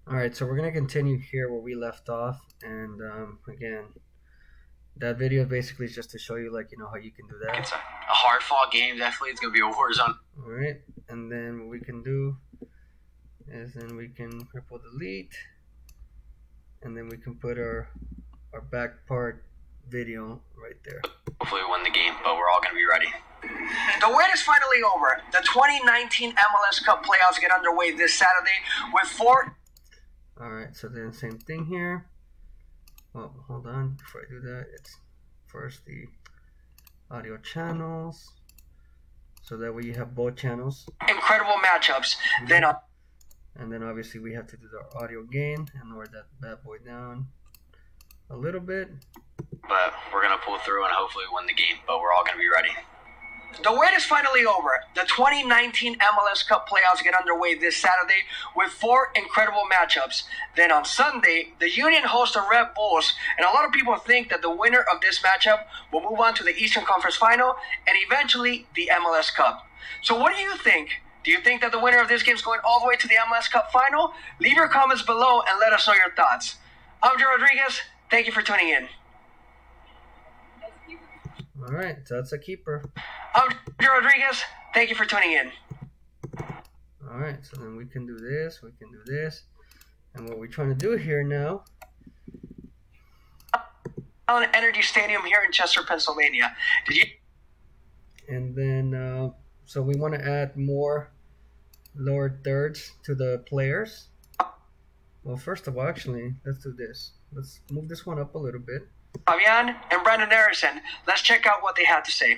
All right, so we're gonna continue here where we left off, and again, that video basically is just to show you, like, how you can do that. It's a hard fought game. Definitely, it's gonna be a war zone. All right, and then what we can do is then we can triple delete, and then we can put our back part video right there. Hopefully, we win the game, but we're all gonna be ready. The wait is finally over. The 2019 MLS Cup playoffs get underway this Saturday with four. All right, so then same thing here. Well, hold on, before I do that, it's first the audio channels, so that way you have both channels. Incredible matchups. And then obviously we have to do the audio gain and lower that bad boy down a little bit. But we're gonna pull through and hopefully win the game, but we're all gonna be ready. The wait is finally over. The 2019 MLS Cup playoffs get underway this Saturday with four incredible matchups. Then on Sunday, the Union hosts the Red Bulls, and a lot of people think that the winner of this matchup will move on to the Eastern Conference Final and eventually the MLS Cup. So what do you think? Do you think that the winner of this game is going all the way to the MLS Cup Final? Leave your comments below and let us know your thoughts. I'm Joe Rodriguez. Thank you for tuning in. All right, so that's a keeper. I'm Joe Rodriguez. Thank you for tuning in. All right, so then we can do this, and what we're trying to do here now. Allen Energy Stadium here in Chester, Pennsylvania. And then, so we want to add more lower thirds to the players. Well, first of all, actually, let's do this. Let's move this one up a little bit. Fabian and Brandon Harrison. Let's check out what they had to say.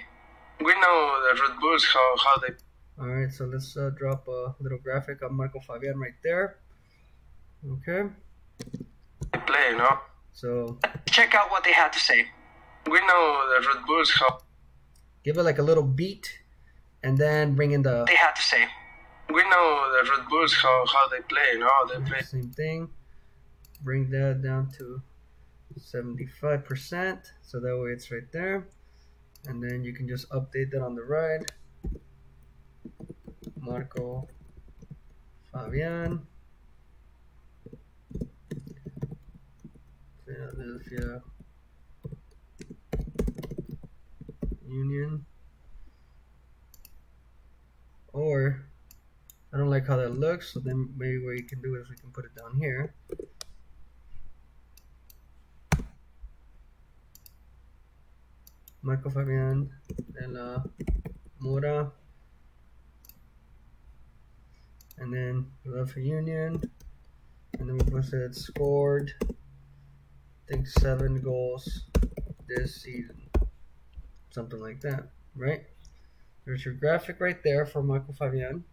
We know the Red Bulls, how they... All right, so let's drop a little graphic on Marco Fabian right there. Okay. play, no? So check out what they had to say. We know the Red Bulls, how... Give it like a little beat, and then bring in the... They had to say. We know the Red Bulls, how they play, no? They play... Same thing. Bring that down to 75%, so that way it's right there, and then you can just update that on the right. Marco Fabian, Philadelphia Union. Or I don't like how that looks, so then maybe what you can do is we can put it down here. Marco Fabian de la Mora, and then Philadelphia Union, and then we posted scored, I think 7 goals this season, something like that, right? There's your graphic right there for Marco Fabian.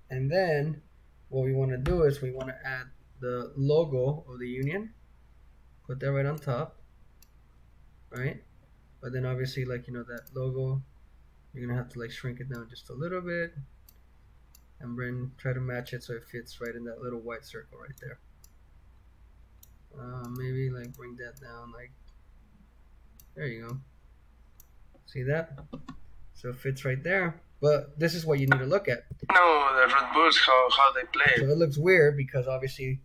And then what we want to do is we want to add the logo of the Union, put that right on top. Right, but then obviously, like, that logo, you're gonna have to like shrink it down just a little bit, and try to match it so it fits right in that little white circle right there. Maybe like bring that down, like, there you go. See that? So it fits right there. But this is what you need to look at. No, the Red Bulls, how they play. So it looks weird because obviously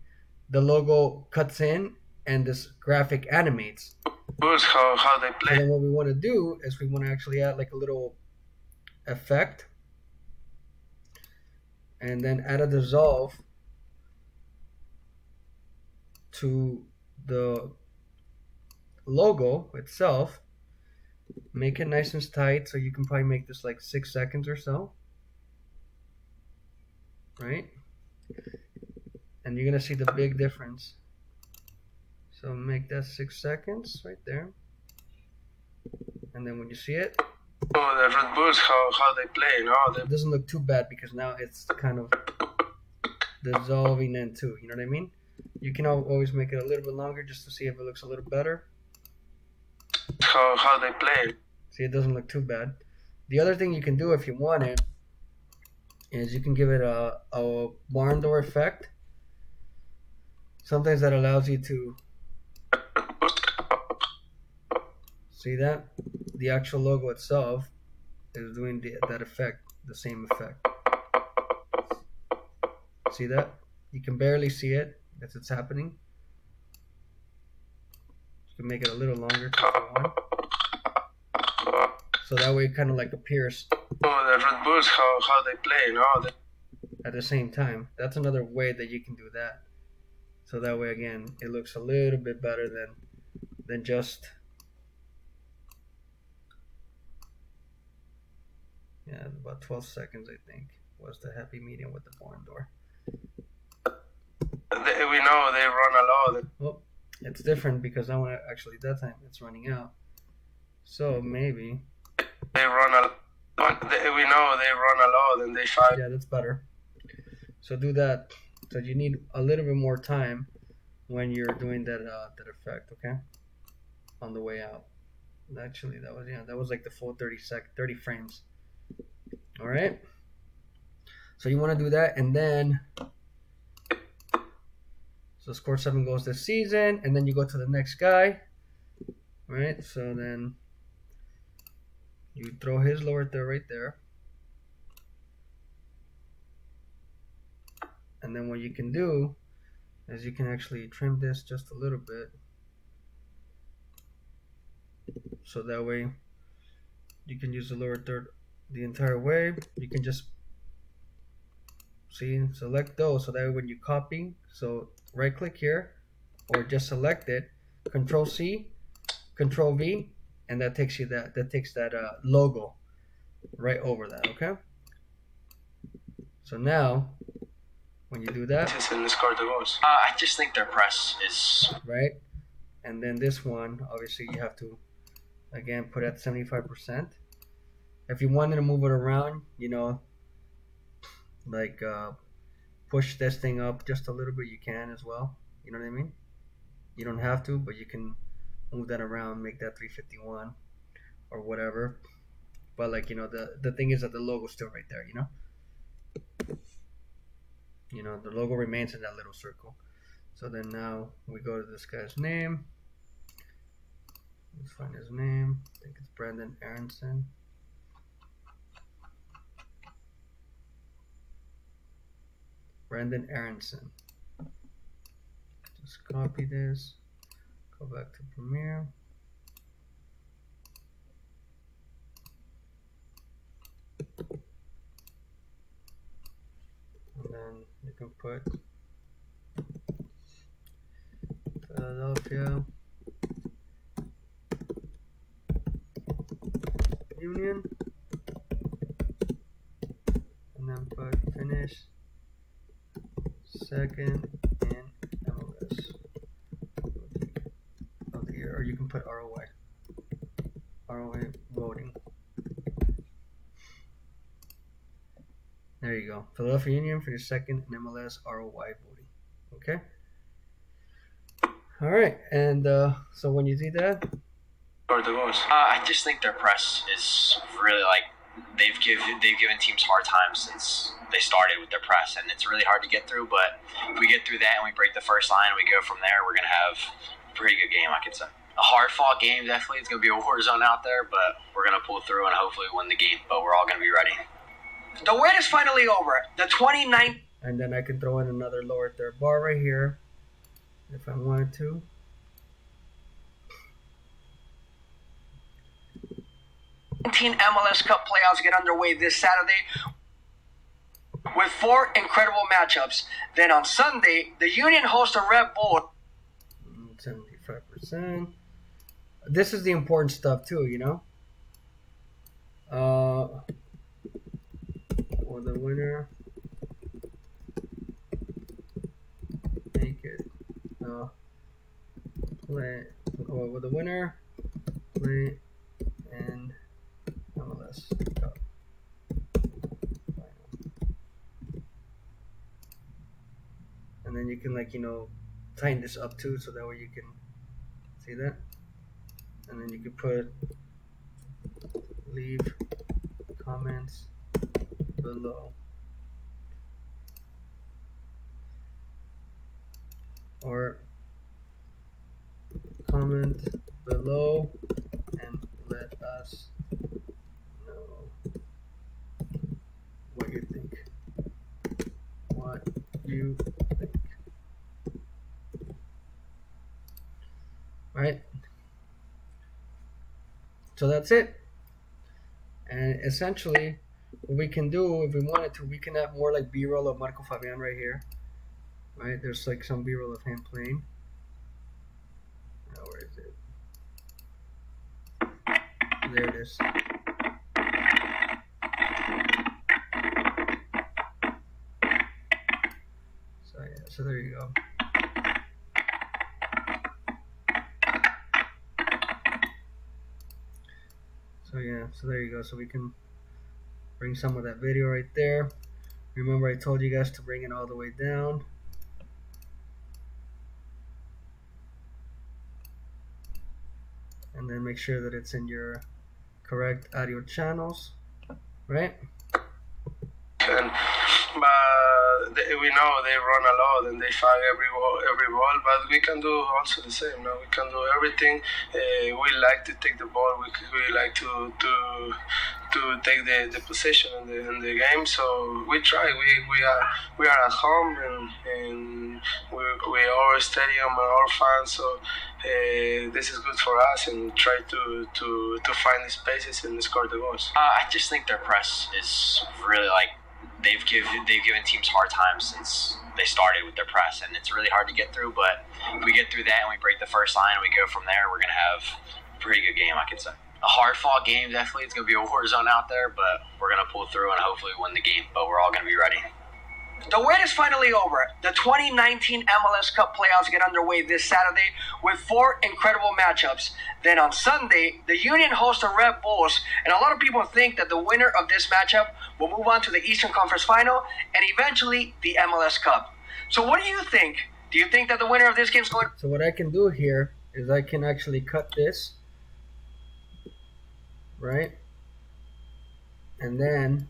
the logo cuts in and this graphic animates. How they play. And then what we want to do is we want to actually add like a little effect, and then add a dissolve to the logo itself. Make it nice and tight, so you can probably make this like 6 seconds or so, right? And you're gonna see the big difference. So make that 6 seconds right there, and then when you see it, oh, the Red Bulls, how they play, no? It doesn't look too bad because now it's kind of dissolving in too. You know what I mean? You can always make it a little bit longer just to see if it looks a little better. How they play. See, it doesn't look too bad. The other thing you can do if you want it is you can give it a barn door effect. Sometimes that allows you to see that the actual logo itself is doing that effect, the same effect. See that? You can barely see it as it's happening. You can make it a little longer if you want. So that way it kind of like appears. Oh, the Red Bulls, how they play, you know? At the same time. That's another way that you can do that. So that way, again, it looks a little bit better than just, yeah, about 12 seconds, I think, was the happy medium with the barn door. We know they run a lot. Well, it's different because I want to actually, that time it's running out. So maybe. They run a lot. We know they run a lot and they fight. Yeah, that's better. So do that. So you need a little bit more time when you're doing that effect, okay? On the way out. Actually, that was like the full 30 frames. All right. So you want to do that, and then so score 7 goes this season, and then you go to the next guy, right? So then you throw his lower third right there, and then what you can do is you can actually trim this just a little bit, so that way you can use the lower third the entire way. You can just select those, so that way when you copy, so right click here or just select it, Control C, Control V, and that takes you that logo right over that. Okay, so now when you do that, I just think their press is right, and then this one obviously you have to again put at 75%. If you wanted to move it around, you know, like push this thing up just a little bit, you can as well. You know what I mean? You don't have to, but you can move that around, make that 351 or whatever. But like, you know, the thing is that the logo's still right there, you know? You know, the logo remains in that little circle. So then now we go to this guy's name. Let's find his name. I think it's Brandon Aronson. Brandon Aronson. Just copy this, go back to Premiere. And then you can put Philadelphia Union, and then put finish second in MLS of the year, or you can put ROI voting. There you go. Philadelphia Union for your second in MLS ROI voting. Okay. All right, and so when you do that, I just think their press is really like they've given teams hard time since they started with their press, and it's really hard to get through. But if we get through that and we break the first line and we go from there, we're gonna have a pretty good game, I could say. A hard-fought game, definitely. It's gonna be a war zone out there, but we're gonna pull through and hopefully win the game. But we're all gonna be ready. The wait is finally over. The 2019 and then I can throw in another lower third bar right here if I wanted to. MLS Cup playoffs get underway this Saturday with 4 incredible matchups. Then on Sunday, the Union hosts the Red Bulls. 75%. This is the important stuff too, you know. For the winner, make it play. Well, with the winner, play and MLS Cup final. And then you can, like, you know, tighten this up too, so that way you can see that. And then you can put leave comments below, or comment below and let us know what you think. What you think? Right? So that's it. And essentially, what we can do, if we wanted to, we can have more like B-roll of Marco Fabian right here. Right? There's like some B-roll of him playing. Where is it? There it is. So yeah, so there you go. So yeah, so there you go. So we can bring some of that video right there. Remember I told you guys to bring it all the way down. And then make sure that it's in your correct audio channels, right? And we know they run a lot and they fight every ball, but we can do also the same. No, we can do everything. We like to take the ball. We like to take the possession in the game. So we try. We are at home and we our stadium and our fans. So this is good for us and try to find the spaces and score the goals. I just think their press is really like they've given teams hard time since they started with their press, and it's really hard to get through. But if we get through that and we break the first line and we go from there, we're gonna have a pretty good game, I could say. A hard-fought game, definitely. It's gonna be a war zone out there, but we're gonna pull through and hopefully win the game. But we're all gonna be ready. The wait is finally over. The 2019 MLS Cup playoffs get underway this Saturday with 4 incredible matchups. Then on Sunday, the Union hosts the Red Bulls, and a lot of people think that the winner of this matchup will move on to the Eastern Conference Final and eventually the MLS Cup. So what do you think? Do you think that the winner of this game is going? So what I can do here is I can actually cut this, right? And then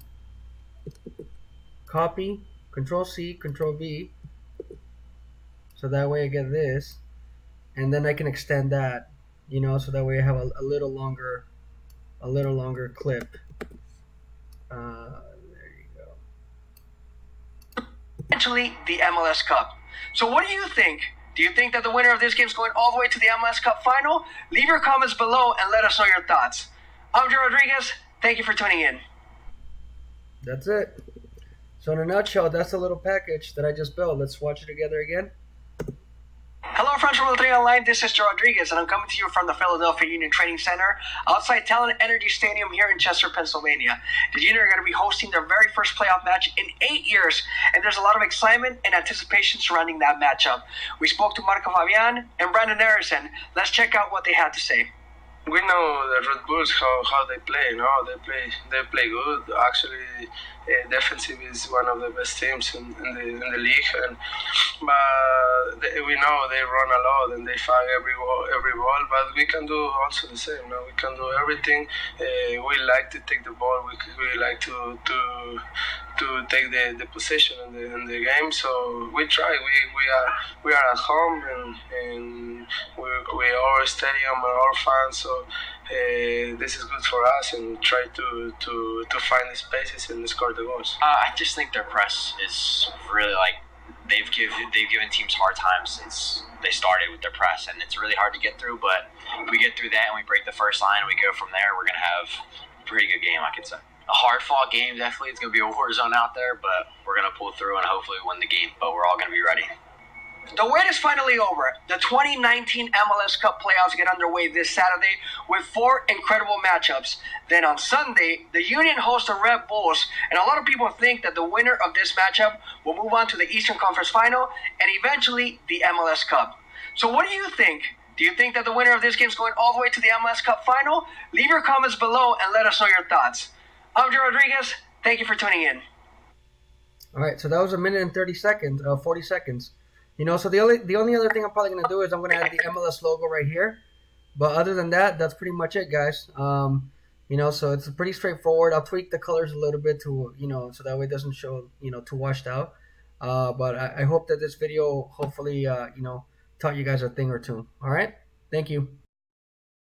copy, Control C, Control V. So that way I get this, and then I can extend that, you know, so that way I have a little longer clip. There you go. Eventually the MLS Cup. So what do you think? Do you think that the winner of this game is going all the way to the MLS Cup final? Leave your comments below and let us know your thoughts. I'm Joe Rodriguez. Thank you for tuning in. That's it. So in a nutshell, that's a little package that I just built. Let's watch it together again. Hello friends from L3 Online, this is Joe Rodriguez and I'm coming to you from the Philadelphia Union Training Center outside Talent Energy Stadium here in Chester, Pennsylvania. The Union are going to be hosting their very first playoff match in 8 years, and there's a lot of excitement and anticipation surrounding that matchup. We spoke to Marco Fabian and Brandon Harrison. Let's check out what they had to say. We know the Red Bulls how they play. No, they play good. Actually, defensive is one of the best teams in the league, and we know they run a lot and they fight every ball. But we can do also the same. No, we can do everything. We like to take the ball. We like to take the possession in the game. So we try. We are at home and we our stadium and our fans. So this is good for us and try to find the spaces and score the goals. I just think their press is really like they've given teams hard time since they started with their press, and it's really hard to get through. But if we get through that and we break the first line and we go from there, we're gonna have a pretty good game, I could say. A hard-fought game, definitely. It's gonna be a war zone out there, but we're gonna pull through and hopefully win the game. But we're all gonna be ready. The wait is finally over. The 2019 MLS Cup playoffs get underway this Saturday with 4 incredible matchups. Then on Sunday, the Union hosts the Red Bulls, and a lot of people think that the winner of this matchup will move on to the Eastern Conference Final and eventually the MLS Cup. So what do you think? Do you think that the winner of this game is going all the way to the MLS Cup final? Leave your comments below and let us know your thoughts. I'm Joe Rodriguez. Thank you for tuning in. All right, so that was 1 minute and 30 seconds, 40 seconds. You know, so the only other thing I'm probably gonna do is I'm gonna add the MLS logo right here. But other than that, that's pretty much it, guys. You know, so it's pretty straightforward. I'll tweak the colors a little bit to, you know, so that way it doesn't show, you know, too washed out. But I hope that this video hopefully, you know, taught you guys a thing or two. All right, thank you.